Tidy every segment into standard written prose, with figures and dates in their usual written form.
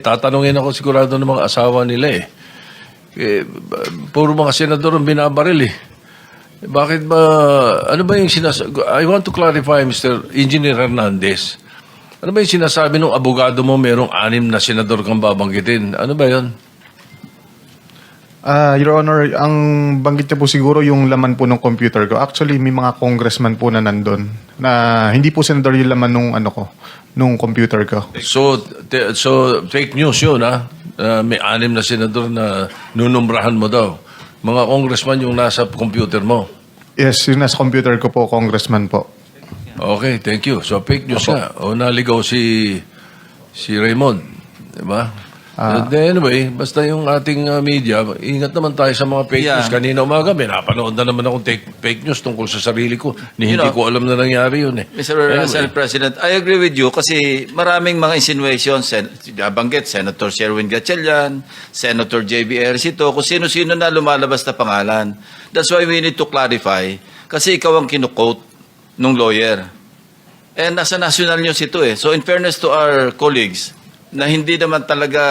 Tatanungin ako sigurado ng mga asawa nila eh. Puro mga senador ang binabaril eh. Bakit ba, ano ba yung sinasabi? I want to clarify, Mr. Engineer Hernandez. Ano ba yung sinasabi ng abogado mo merong 6 na senador kang babanggitin? Ano ba yun? Your Honor, ang banggit niya po siguro yung laman po ng computer ko. Actually, may mga congressman po na nandun na hindi po senador yung laman nung computer ko. So fake news yun ha? May 6 na senador na nunumbrahan mo daw. Mga congressman yung nasa computer mo. Yes, yung nasa computer ko po, congressman po. Okay, thank you. So fake news nga. O naligaw si Raymond. Diba? Anyway, basta yung ating media, ingat naman tayo sa mga fake news. Kanina umaga, may napanood na naman akong fake news tungkol sa sarili ko. Hindi ko alam na nangyari yun eh. Mr. Senate President, I agree with you kasi maraming mga insinuations, nabanggit, Senator Sherwin Gatchalian, Senator J.B. Ejercito, kung sino-sino na lumalabas na pangalan. That's why we need to clarify kasi ikaw ang kinukote nung lawyer. And nasa national news ito eh. So in fairness to our colleagues, na hindi naman talaga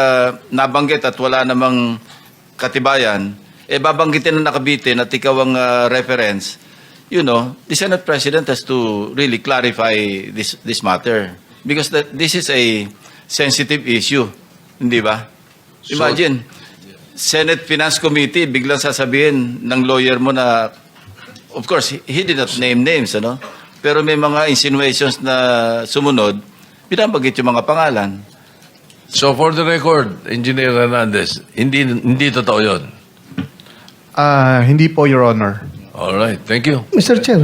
nabanggit at wala namang katibayan, babanggitin na nakabitin at ikaw ang reference, the Senate President has to really clarify this matter. Because this is a sensitive issue. Hindi ba? Imagine, Senate Finance Committee, biglang sasabihin ng lawyer mo na, of course, he did not name names, pero may mga insinuations na sumunod, binabanggit yung mga pangalan. So for the record, Engineer Hernandez, hindi totoo yun. Hindi po, Your Honor. All right, thank you. Mr. Chair.